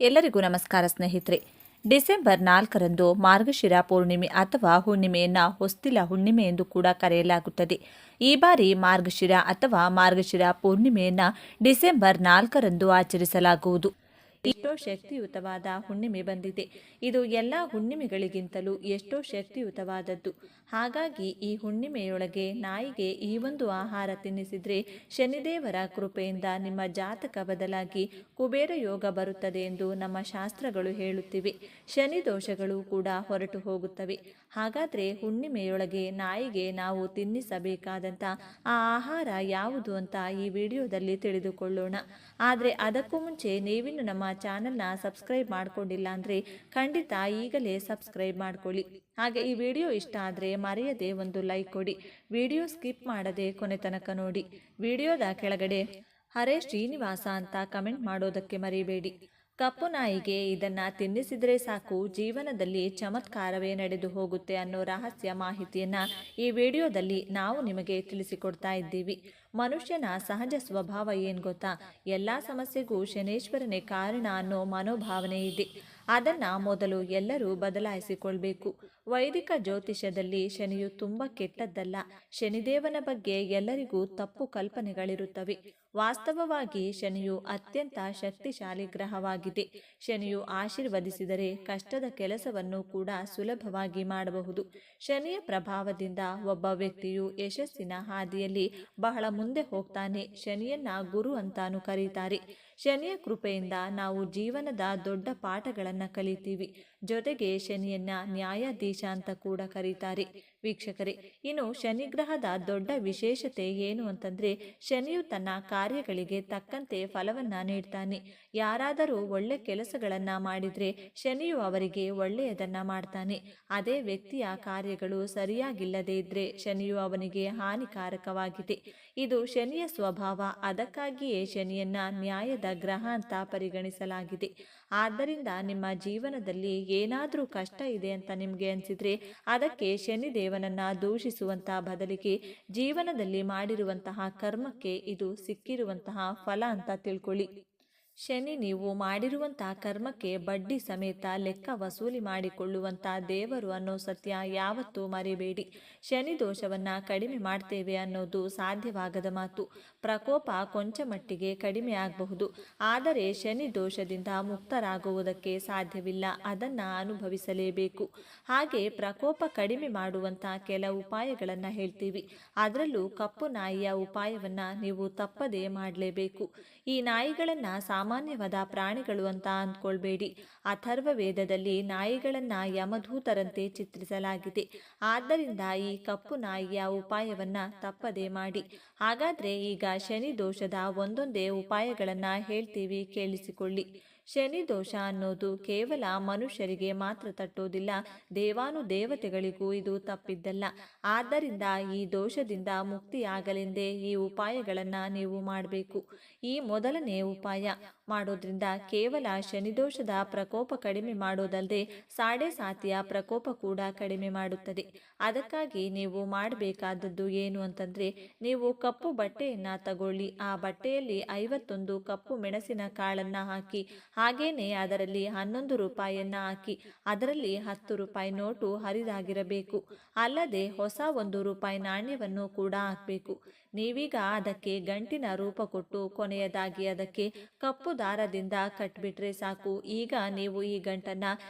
ಎಲ್ಲರಿಗೂ ನಮಸ್ಕಾರ ಸ್ನೇಹಿತರೆ. ಡಿಸೆಂಬರ್ 4ರಂದು ಮಾರ್ಗಶಿರ ಪೂರ್ಣಿಮೆ ಅಥವಾ ಹುಣ್ಣಿಮೆಯನ್ನು ಹೊಸ್ತಿಲ ಹುಣ್ಣಿಮೆ ಎಂದು ಕೂಡ ಕರೆಯಲಾಗುತ್ತದೆ. ಈ ಬಾರಿ ಮಾರ್ಗಶಿರ ಅಥವಾ ಮಾರ್ಗಶಿರ ಪೂರ್ಣಿಮೆಯನ್ನು ಡಿಸೆಂಬರ್ 4ರಂದು ಆಚರಿಸಲಾಗುವುದು. ಎಷ್ಟೋ ಶಕ್ತಿಯುತವಾದ ಹುಣ್ಣಿಮೆ ಬಂದಿದೆ. ಇದು ಎಲ್ಲ ಹುಣ್ಣಿಮೆಗಳಿಗಿಂತಲೂ ಎಷ್ಟೋ ಶಕ್ತಿಯುತವಾದದ್ದು. ಹಾಗಾಗಿ ಈ ಹುಣ್ಣಿಮೆಯೊಳಗೆ ನಾಯಿಗೆ ಈ ಒಂದು ಆಹಾರ ತಿನ್ನಿಸಿದರೆ ಶನಿದೇವರ ಕೃಪೆಯಿಂದ ನಿಮ್ಮ ಜಾತಕ ಬದಲಾಗಿ ಕುಬೇರ ಯೋಗ ಬರುತ್ತದೆ ಎಂದು ನಮ್ಮ ಶಾಸ್ತ್ರಗಳು ಹೇಳುತ್ತಿವೆ. ಶನಿ ದೋಷಗಳು ಕೂಡ ಹೊರಟು ಹೋಗುತ್ತವೆ. ಹಾಗಾದರೆ ಹುಣ್ಣಿಮೆಯೊಳಗೆ ನಾಯಿಗೆ ನಾವು ತಿನ್ನಿಸಬೇಕಾದಂಥ ಆ ಆಹಾರ ಯಾವುದು ಅಂತ ಈ ವಿಡಿಯೋದಲ್ಲಿ ತಿಳಿದುಕೊಳ್ಳೋಣ. ಆದರೆ ಅದಕ್ಕೂ ಮುಂಚೆ ನೀವಿನ್ನು ನಮ್ಮ ಚಾನಲ್ನ ಸಬ್ಸ್ಕ್ರೈಬ್ ಮಾಡ್ಕೊಂಡಿಲ್ಲ ಅಂದರೆ ಖಂಡಿತ ಈಗಲೇ ಸಬ್ಸ್ಕ್ರೈಬ್ ಮಾಡ್ಕೊಳ್ಳಿ. ಹಾಗೆ ಈ ವಿಡಿಯೋ ಇಷ್ಟ ಆದರೆ ಮರೆಯದೆ ಒಂದು ಲೈಕ್ ಕೊಡಿ. ವಿಡಿಯೋ ಸ್ಕಿಪ್ ಮಾಡದೆ ಕೊನೆ ತನಕ ನೋಡಿ. ವಿಡಿಯೋದ ಕೆಳಗಡೆ ಹರೇ ಶ್ರೀನಿವಾಸ ಅಂತ ಕಮೆಂಟ್ ಮಾಡೋದಕ್ಕೆ ಮರಿಬೇಡಿ. ಕಪ್ಪು ನಾಯಿಗೆ ಇದನ್ನು ತಿನ್ನಿಸಿದರೆ ಸಾಕು, ಜೀವನದಲ್ಲಿ ಚಮತ್ಕಾರವೇ ನಡೆದು ಹೋಗುತ್ತೆ ಅನ್ನೋ ರಹಸ್ಯ ಮಾಹಿತಿಯನ್ನು ಈ ವಿಡಿಯೋದಲ್ಲಿ ನಾವು ನಿಮಗೆ ತಿಳಿಸಿಕೊಡ್ತಾ ಇದ್ದೀವಿ. ಮನುಷ್ಯನ ಸಹಜ ಸ್ವಭಾವ ಏನು ಗೊತ್ತಾ? ಎಲ್ಲ ಸಮಸ್ಯೆಗೂ ಶನೇಶ್ವರನೇ ಕಾರಣ ಅನ್ನೋ ಮನೋಭಾವನೆ ಇದೆ. ಅದನ್ನು ಮೊದಲು ಎಲ್ಲರೂ ಬದಲಾಯಿಸಿಕೊಳ್ಬೇಕು. ವೈದಿಕ ಜ್ಯೋತಿಷ್ಯದಲ್ಲಿ ಶನಿಯು ತುಂಬ ಕೆಟ್ಟದ್ದಲ್ಲ. ಶನಿದೇವನ ಬಗ್ಗೆ ಎಲ್ಲರಿಗೂ ತಪ್ಪು ಕಲ್ಪನೆಗಳಿರುತ್ತವೆ. ವಾಸ್ತವವಾಗಿ ಶನಿಯು ಅತ್ಯಂತ ಶಕ್ತಿಶಾಲಿ ಗ್ರಹವಾಗಿದೆ. ಶನಿಯು ಆಶೀರ್ವದಿಸಿದರೆ ಕಷ್ಟದ ಕೆಲಸವನ್ನು ಕೂಡ ಸುಲಭವಾಗಿ ಮಾಡಬಹುದು. ಶನಿಯ ಪ್ರಭಾವದಿಂದ ಒಬ್ಬ ವ್ಯಕ್ತಿಯು ಯಶಸ್ಸಿನ ಹಾದಿಯಲ್ಲಿ ಬಹಳ ಮುಂದೆ ಹೋಗ್ತಾನೆ. ಶನಿಯನ್ನ ಗುರು ಅಂತಾನು ಕರೀತಾರೆ. ಶನಿಯ ಕೃಪೆಯಿಂದ ನಾವು ಜೀವನದ ದೊಡ್ಡ ಪಾಠಗಳನ್ನು ಕಲಿತೀವಿ. ಜೊತೆಗೆ ಶನಿಯನ್ನ ನ್ಯಾಯಾಧೀಶ ಅಂತ ಕೂಡ ಕರೀತಾರೆ. ವೀಕ್ಷಕರೇ, ಇನ್ನು ಶನಿಗ್ರಹದ ದೊಡ್ಡ ವಿಶೇಷತೆ ಏನು ಅಂತಂದ್ರೆ, ಶನಿಯು ತನ್ನ ಕಾರ್ಯಗಳಿಗೆ ತಕ್ಕಂತೆ ಫಲವನ್ನ ನೀಡ್ತಾನೆ. ಯಾರಾದರೂ ಒಳ್ಳೆ ಕೆಲಸಗಳನ್ನ ಮಾಡಿದ್ರೆ ಶನಿಯು ಅವರಿಗೆ ಒಳ್ಳೆಯದನ್ನ ಮಾಡ್ತಾನೆ. ಅದೇ ವ್ಯಕ್ತಿಯ ಕಾರ್ಯಗಳು ಸರಿಯಾಗಿಲ್ಲದೆ ಇದ್ರೆ ಶನಿಯು ಅವನಿಗೆ ಹಾನಿಕಾರಕವಾಗಿದೆ. ಇದು ಶನಿಯ ಸ್ವಭಾವ. ಅದಕ್ಕಾಗಿಯೇ ಶನಿಯನ್ನ ನ್ಯಾಯದ ಗ್ರಹ ಅಂತ ಪರಿಗಣಿಸಲಾಗಿದೆ. ಆದ್ದರಿಂದ ನಿಮ್ಮ ಜೀವನದಲ್ಲಿ ಏನಾದರೂ ಕಷ್ಟ ಇದೆ ಅಂತ ನಿಮಗೆ ಅನಿಸಿದ್ರೆ ಅದಕ್ಕೆ ಶನಿದೇವನನ್ನ ದೂಷಿಸುವಂತ ಬದಲಿಗೆ ಜೀವನದಲ್ಲಿ ಮಾಡಿರುವಂತಹ ಕರ್ಮಕ್ಕೆ ಇದು ಸಿಕ್ಕಿರುವಂತಹ ಫಲ ಅಂತ ತಿಳ್ಕೊಳ್ಳಿ. ಶನಿ ನೀವು ಮಾಡಿರುವಂತಹ ಕರ್ಮಕ್ಕೆ ಬಡ್ಡಿ ಸಮೇತ ಲೆಕ್ಕ ವಸೂಲಿ ಮಾಡಿಕೊಳ್ಳುವಂಥ ದೇವರು ಅನ್ನೋ ಸತ್ಯ ಯಾವತ್ತೂ ಮರಿಬೇಡಿ. ಶನಿ ದೋಷವನ್ನ ಕಡಿಮೆ ಮಾಡ್ತೇವೆ ಅನ್ನೋದು ಸಾಧ್ಯವಾಗದ ಮಾತು. ಪ್ರಕೋಪ ಕೊಂಚ ಮಟ್ಟಿಗೆ ಕಡಿಮೆ ಆಗಬಹುದು, ಆದರೆ ಶನಿ ದೋಷದಿಂದ ಮುಕ್ತರಾಗುವುದಕ್ಕೆ ಸಾಧ್ಯವಿಲ್ಲ. ಅದನ್ನು ಅನುಭವಿಸಲೇಬೇಕು. ಹಾಗೆ ಪ್ರಕೋಪ ಕಡಿಮೆ ಮಾಡುವಂಥ ಕೆಲ ಉಪಾಯಗಳನ್ನು ಹೇಳ್ತೀವಿ. ಅದರಲ್ಲೂ ಕಪ್ಪು ನಾಯಿಯ ಉಪಾಯವನ್ನು ನೀವು ತಪ್ಪದೇ ಮಾಡಲೇಬೇಕು. ಈ ನಾಯಿಗಳನ್ನು ಸಾಮಾನ್ಯವಾದ ಪ್ರಾಣಿಗಳು ಅಂತ ಅಂದ್ಕೊಳ್ಬೇಡಿ. ಅಥರ್ವ ವೇದದಲ್ಲಿ ನಾಯಿಗಳನ್ನ ಯಮಧೂತರಂತೆ ಚಿತ್ರಿಸಲಾಗಿದೆ. ಆದ್ದರಿಂದ ಈ ಕಪ್ಪು ನಾಯಿಯ ಉಪಾಯವನ್ನ ತಪ್ಪದೇ ಮಾಡಿ. ಹಾಗಾದ್ರೆ ಈಗ ಶನಿ ದೋಷದ ಒಂದೊಂದೇ ಉಪಾಯಗಳನ್ನ ಹೇಳ್ತೀವಿ, ಕೇಳಿಸಿಕೊಳ್ಳಿ. ಶನಿ ದೋಷ ಅನ್ನೋದು ಕೇವಲ ಮನುಷ್ಯರಿಗೆ ಮಾತ್ರ ತಟ್ಟೋದಿಲ್ಲ, ದೇವಾನುದೇವತೆಗಳಿಗೂ ಇದು ತಪ್ಪಿದ್ದಲ್ಲ. ಆದ್ದರಿಂದ ಈ ದೋಷದಿಂದ ಮುಕ್ತಿಯಾಗಲೆಂದೇ ಈ ಉಪಾಯಗಳನ್ನು ನೀವು ಮಾಡಬೇಕು. ಈ ಮೊದಲನೇ ಉಪಾಯ ಮಾಡೋದ್ರಿಂದ ಕೇವಲ ಶನಿದೋಷದ ಪ್ರಕೋಪ ಕಡಿಮೆ ಮಾಡೋದಲ್ಲದೆ ಸಾಡೆ ಸಾತಿಯ ಪ್ರಕೋಪ ಕೂಡ ಕಡಿಮೆ ಮಾಡುತ್ತದೆ. ಅದಕ್ಕಾಗಿ ನೀವು ಮಾಡಬೇಕಾದದ್ದು ಏನು ಅಂತಂದ್ರೆ, ನೀವು ಕಪ್ಪು ಬಟ್ಟೆಯನ್ನ ತಗೊಳ್ಳಿ. ಆ ಬಟ್ಟೆಯಲ್ಲಿ 51 ಕಪ್ಪು ಮೆಣಸಿನ ಕಾಳನ್ನ ಹಾಕಿ, ಹಾಗೇನೆ ಅದರಲ್ಲಿ 11 ರೂಪಾಯಿಯನ್ನ ಹಾಕಿ, ಅದರಲ್ಲಿ 10 ರೂಪಾಯಿ ನೋಟು ಹರಿದಾಗಿರಬೇಕು. ಅಲ್ಲದೆ ಹೊಸ 1 ರೂಪಾಯಿ ನಾಣ್ಯವನ್ನು ಕೂಡ ಹಾಕಬೇಕು. ನೀವೀಗ ಅದಕ್ಕೆ ಗಂಟಿನ ರೂಪ ಕೊಟ್ಟು ಕೊನೆಯದಾಗಿ ಅದಕ್ಕೆ ಕಪ್ಪು ದಾರದಿಂದ ಕಟ್ಬಿಟ್ರೆ ಸಾಕು. ಈಗ ನೀವು ಈ ಗಂಟನ್ನ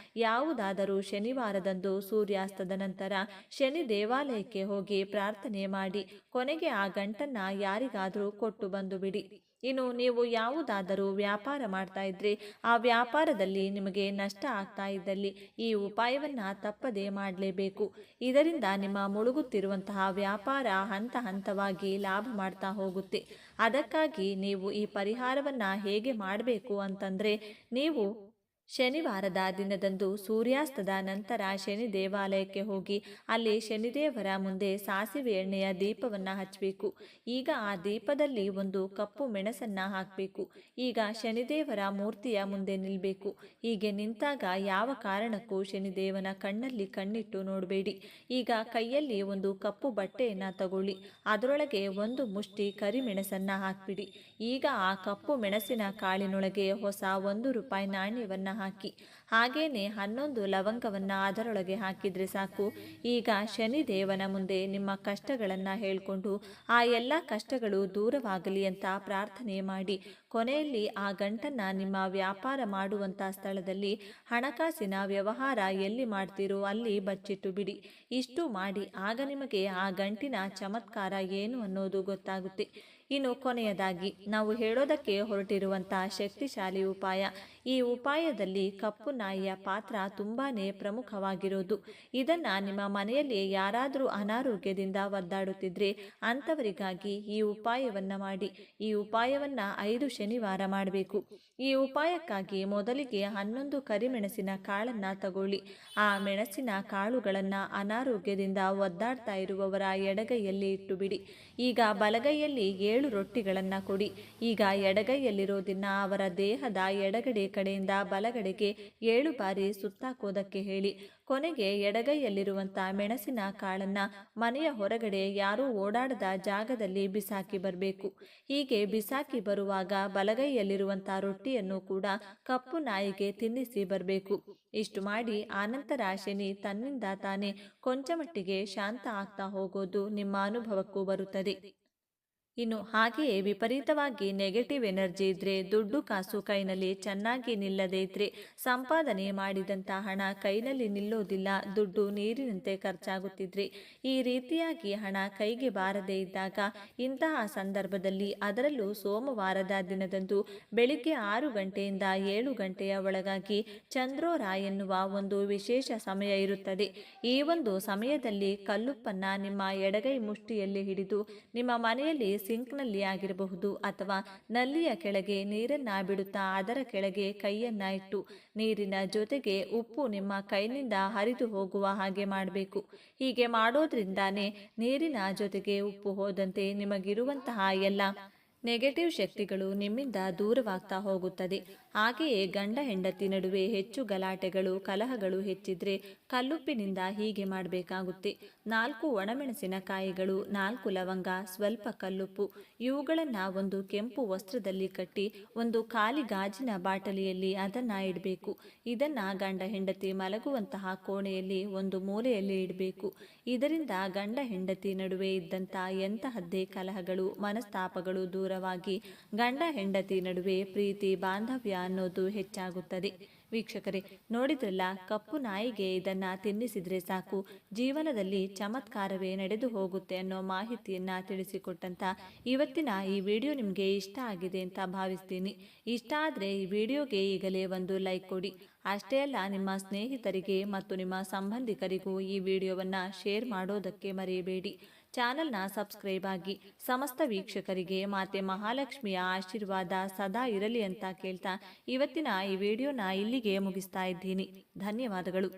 ಯಾವುದಾದರೂ ಶನಿವಾರದಂದು ಸೂರ್ಯಾಸ್ತದ ನಂತರ ಶನಿ ದೇವಾಲಯಕ್ಕೆ ಹೋಗಿ ಪ್ರಾರ್ಥನೆ ಮಾಡಿ ಕೊನೆಗೆ ಆ ಗಂಟನ್ನ ಯಾರಿಗಾದರೂ ಕೊಟ್ಟು ಬಂದು ಬಿಡಿ. ಇನ್ನು ನೀವು ಯಾವುದಾದರೂ ವ್ಯಾಪಾರ ಮಾಡ್ತಾ ಇದ್ರೆ ಆ ವ್ಯಾಪಾರದಲ್ಲಿ ನಿಮಗೆ ನಷ್ಟ ಆಗ್ತಾ ಇದ್ದಲ್ಲಿ ಈ ಉಪಾಯವನ್ನ ತಪ್ಪದೇ ಮಾಡಲೇಬೇಕು. ಇದರಿಂದ ನಿಮ್ಮ ಮುಳುಗುತ್ತಿರುವಂತಹ ವ್ಯಾಪಾರ ಹಂತ ಹಂತವಾಗಿ ಲಾಭ ಮಾಡ್ತಾ ಹೋಗುತ್ತೆ. ಅದಕ್ಕಾಗಿ ನೀವು ಈ ಪರಿಹಾರವನ್ನ ಹೇಗೆ ಮಾಡಬೇಕು ಅಂತಂದ್ರೆ, ನೀವು ಶನಿವಾರದ ದಿನದಂದು ಸೂರ್ಯಾಸ್ತದ ನಂತರ ಶನಿ ದೇವಾಲಯಕ್ಕೆ ಹೋಗಿ ಅಲ್ಲಿ ಶನಿದೇವರ ಮುಂದೆ ಸಾಸಿವೆ ಎಣ್ಣೆಯ ದೀಪವನ್ನು ಹಚ್ಚಬೇಕು. ಈಗ ಆ ದೀಪದಲ್ಲಿ ಒಂದು ಕಪ್ಪು ಮೆಣಸನ್ನು ಹಾಕಬೇಕು. ಈಗ ಶನಿದೇವರ ಮೂರ್ತಿಯ ಮುಂದೆ ನಿಲ್ಲಬೇಕು. ಹೀಗೆ ನಿಂತಾಗ ಯಾವ ಕಾರಣಕ್ಕೂ ಶನಿದೇವನ ಕಣ್ಣಲ್ಲಿ ಕಣ್ಣಿಟ್ಟು ನೋಡಬೇಡಿ. ಈಗ ಕೈಯಲ್ಲಿ ಒಂದು ಕಪ್ಪು ಬಟ್ಟೆಯನ್ನು ತಗೊಳ್ಳಿ, ಅದರೊಳಗೆ ಒಂದು ಮುಷ್ಟಿ ಕರಿಮೆಣಸನ್ನು ಹಾಕಿಬಿಡಿ. ಈಗ ಆ ಕಪ್ಪು ಮೆಣಸಿನ ಕಾಳಿನೊಳಗೆ ಹೊಸ ₹1 ನಾಣ್ಯವನ್ನು ಹಾಕಿ ಹಾಗೇನೆ 11 ಲವಂಗವನ್ನು ಅದರೊಳಗೆ ಹಾಕಿದರೆ ಸಾಕು. ಈಗ ಶನಿದೇವನ ಮುಂದೆ ನಿಮ್ಮ ಕಷ್ಟಗಳನ್ನು ಹೇಳಿಕೊಂಡು ಆ ಎಲ್ಲ ಕಷ್ಟಗಳು ದೂರವಾಗಲಿ ಅಂತ ಪ್ರಾರ್ಥನೆ ಮಾಡಿ ಕೊನೆಯಲ್ಲಿ ಆ ಗಂಟನ್ನು ನಿಮ್ಮ ವ್ಯಾಪಾರ ಮಾಡುವಂಥ ಸ್ಥಳದಲ್ಲಿ ಹಣಕಾಸಿನ ವ್ಯವಹಾರ ಎಲ್ಲಿ ಮಾಡ್ತೀರೋ ಅಲ್ಲಿ ಬಚ್ಚಿಟ್ಟು ಬಿಡಿ. ಇಷ್ಟು ಮಾಡಿ ಆಗ ನಿಮಗೆ ಆ ಗಂಟಿನ ಚಮತ್ಕಾರ ಏನು ಅನ್ನೋದು ಗೊತ್ತಾಗುತ್ತೆ. ಇನ್ನು ಕೊನೆಯದಾಗಿ ನಾವು ಹೇಳೋದಕ್ಕೆ ಹೊರಟಿರುವಂಥ ಶಕ್ತಿಶಾಲಿ ಉಪಾಯ. ಈ ಉಪಾಯದಲ್ಲಿ ಕಪ್ಪು ನಾಯಿಯ ಪಾತ್ರ ತುಂಬಾ ಪ್ರಮುಖವಾಗಿರೋದು. ಇದನ್ನು ನಿಮ್ಮ ಮನೆಯಲ್ಲಿ ಯಾರಾದರೂ ಅನಾರೋಗ್ಯದಿಂದ ಒದ್ದಾಡುತ್ತಿದ್ರೆ ಅಂಥವರಿಗಾಗಿ ಈ ಉಪಾಯವನ್ನು ಮಾಡಿ. ಈ ಉಪಾಯವನ್ನು 5 ಶನಿವಾರ ಮಾಡಬೇಕು. ಈ ಉಪಾಯಕ್ಕಾಗಿ ಮೊದಲಿಗೆ 11 ಕರಿಮೆಣಸಿನ ಕಾಳನ್ನು ತಗೊಳ್ಳಿ. ಆ ಮೆಣಸಿನ ಕಾಳುಗಳನ್ನು ಅನಾರೋಗ್ಯದಿಂದ ಒದ್ದಾಡ್ತಾ ಇರುವವರ ಎಡಗೈಯಲ್ಲಿ ಇಟ್ಟು ಬಿಡಿ. ಈಗ ಬಲಗೈಯಲ್ಲಿ 7 ರೊಟ್ಟಿಗಳನ್ನು ಕೊಡಿ. ಈಗ ಎಡಗೈಯಲ್ಲಿರೋದನ್ನ ಅವರ ದೇಹದ ಎಡಗಡೆ ಕಡೆಯಿಂದ ಬಲಗಡೆಗೆ 7 ಬಾರಿ ಸುತ್ತಾಕೋದಕ್ಕೆ ಹೇಳಿ. ಕೊನೆಗೆ ಎಡಗೈಯಲ್ಲಿರುವಂಥ ಮೆಣಸಿನ ಕಾಳನ್ನು ಮನೆಯ ಹೊರಗಡೆ ಯಾರೂ ಓಡಾಡದ ಜಾಗದಲ್ಲಿ ಬಿಸಾಕಿ ಬರಬೇಕು. ಹೀಗೆ ಬಿಸಾಕಿ ಬರುವಾಗ ಬಲಗೈಯಲ್ಲಿರುವಂಥ ರೊಟ್ಟಿಯನ್ನು ಕೂಡ ಕಪ್ಪು ನಾಯಿಗೆ ತಿನ್ನಿಸಿ ಬರಬೇಕು. ಇಷ್ಟು ಮಾಡಿ ಆನಂತರ ಶನಿ ತನ್ನಿಂದ ತಾನೇ ಕೊಂಚ ಮಟ್ಟಿಗೆ ಶಾಂತ ಆಗ್ತಾ ಹೋಗೋದು ನಿಮ್ಮ ಅನುಭವಕ್ಕೂ ಬರುತ್ತದೆ. ಇನ್ನು ಹಾಗೆಯೇ ವಿಪರೀತವಾಗಿ ನೆಗೆಟಿವ್ ಎನರ್ಜಿ ಇದ್ದರೆ, ದುಡ್ಡು ಕಾಸು ಕೈನಲ್ಲಿ ಚೆನ್ನಾಗಿ ನಿಲ್ಲದೇ ಇದ್ದರೆ, ಸಂಪಾದನೆ ಮಾಡಿದಂಥ ಹಣ ಕೈನಲ್ಲಿ ನಿಲ್ಲೋದಿಲ್ಲ, ದುಡ್ಡು ನೀರಿನಂತೆ ಖರ್ಚಾಗುತ್ತಿದ್ರೆ, ಈ ರೀತಿಯಾಗಿ ಹಣ ಕೈಗೆ ಬಾರದೇ ಇದ್ದಾಗ ಇಂತಹ ಸಂದರ್ಭದಲ್ಲಿ ಅದರಲ್ಲೂ ಸೋಮವಾರದ ದಿನದಂದು ಬೆಳಿಗ್ಗೆ 6 ಗಂಟೆಯಿಂದ 7 ಗಂಟೆಯ ಒಳಗಾಗಿ ಚಂದ್ರೋರ ಎನ್ನುವ ಒಂದು ವಿಶೇಷ ಸಮಯ ಇರುತ್ತದೆ. ಈ ಒಂದು ಸಮಯದಲ್ಲಿ ಕಲ್ಲುಪ್ಪನ್ನು ನಿಮ್ಮ ಎಡಗೈ ಮುಷ್ಟಿಯಲ್ಲಿ ಹಿಡಿದು ನಿಮ್ಮ ಮನೆಯಲ್ಲಿ ಸಿಂಕ್ನಲ್ಲಿ ಆಗಿರಬಹುದು ಅಥವಾ ನಲ್ಲಿಯ ಕೆಳಗೆ ನೀರನ್ನ ಬಿಡುತ್ತಾ ಅದರ ಕೆಳಗೆ ಕೈಯನ್ನ ಇಟ್ಟು ನೀರಿನ ಜೊತೆಗೆ ಉಪ್ಪು ನಿಮ್ಮ ಕೈನಿಂದ ಹರಿದು ಹೋಗುವ ಹಾಗೆ ಮಾಡಬೇಕು. ಹೀಗೆ ಮಾಡೋದ್ರಿಂದಾನೇ ನೀರಿನ ಜೊತೆಗೆ ಉಪ್ಪು ಹೋದಂತೆ ನಿಮಗಿರುವಂತಹ ಎಲ್ಲ ನೆಗೆಟಿವ್ ಶಕ್ತಿಗಳು ನಿಮ್ಮಿಂದ ದೂರವಾಗ್ತಾ ಹೋಗುತ್ತದೆ. ಹಾಗೆಯೇ ಗಂಡ ಹೆಂಡತಿ ನಡುವೆ ಹೆಚ್ಚು ಗಲಾಟೆಗಳು ಕಲಹಗಳು ಹೆಚ್ಚಿದ್ರೆ ಕಲ್ಲುಪ್ಪಿನಿಂದ ಹೀಗೆ ಮಾಡಬೇಕಾಗುತ್ತೆ. 4 ಒಣಮೆಣಸಿನಕಾಯಿಗಳು, 4 ಲವಂಗ, ಸ್ವಲ್ಪ ಕಲ್ಲುಪ್ಪು ಇವುಗಳನ್ನು ಒಂದು ಕೆಂಪು ವಸ್ತ್ರದಲ್ಲಿ ಕಟ್ಟಿ ಒಂದು ಖಾಲಿ ಗಾಜಿನ ಬಾಟಲಿಯಲ್ಲಿ ಅದನ್ನು ಇಡಬೇಕು. ಇದನ್ನು ಗಂಡ ಹೆಂಡತಿ ಮಲಗುವಂತಹ ಕೋಣೆಯಲ್ಲಿ ಒಂದು ಮೂಲೆಯಲ್ಲಿ ಇಡಬೇಕು. ಇದರಿಂದ ಗಂಡ ಹೆಂಡತಿ ನಡುವೆ ಇದ್ದಂಥ ಎಂತಹದ್ದೇ ಕಲಹಗಳು ಮನಸ್ತಾಪಗಳು ದೂರವಾಗಿ ಗಂಡ ಹೆಂಡತಿ ನಡುವೆ ಪ್ರೀತಿ ಬಾಂಧವ್ಯ ಅನ್ನೋದು ಹೆಚ್ಚಾಗುತ್ತದೆ. ವೀಕ್ಷಕರೇ, ನೋಡಿದ್ರಲ್ಲ, ಕಪ್ಪು ನಾಯಿಗೆ ಇದನ್ನು ತಿನ್ನಿಸಿದರೆ ಸಾಕು, ಜೀವನದಲ್ಲಿ ಚಮತ್ಕಾರವೇ ನಡೆದು ಹೋಗುತ್ತೆ ಅನ್ನೋ ಮಾಹಿತಿಯನ್ನು ತಿಳಿಸಿಕೊಟ್ಟಂತ ಇವತ್ತಿನ ಈ ವಿಡಿಯೋ ನಿಮಗೆ ಇಷ್ಟ ಆಗಿದೆ ಅಂತ ಭಾವಿಸ್ತೀನಿ. ಇಷ್ಟ ಆದರೆ ಈ ವಿಡಿಯೋಗೆ ಈಗಲೇ ಒಂದು ಲೈಕ್ ಕೊಡಿ. ಅಷ್ಟೇ ಅಲ್ಲ, ನಿಮ್ಮ ಸ್ನೇಹಿತರಿಗೆ ಮತ್ತು ನಿಮ್ಮ ಸಂಬಂಧಿಕರಿಗೂ ಈ ವಿಡಿಯೋವನ್ನು ಶೇರ್ ಮಾಡೋದಕ್ಕೆ ಮರೆಯಬೇಡಿ. ಚಾನಲ್ನ ಸಬ್ಸ್ಕ್ರೈಬ್ ಆಗಿ. ಸಮಸ್ತ ವೀಕ್ಷಕರಿಗೆ ಮಾತೆ ಮಹಾಲಕ್ಷ್ಮಿಯ ಆಶೀರ್ವಾದ ಸದಾ ಇರಲಿ ಅಂತ ಕೇಳ್ತಾ ಇವತ್ತಿನ ಈ ವಿಡಿಯೋನ ಇಲ್ಲಿಗೆ ಮುಗಿಸ್ತಾ ಇದ್ದೀನಿ. ಧನ್ಯವಾದಗಳು.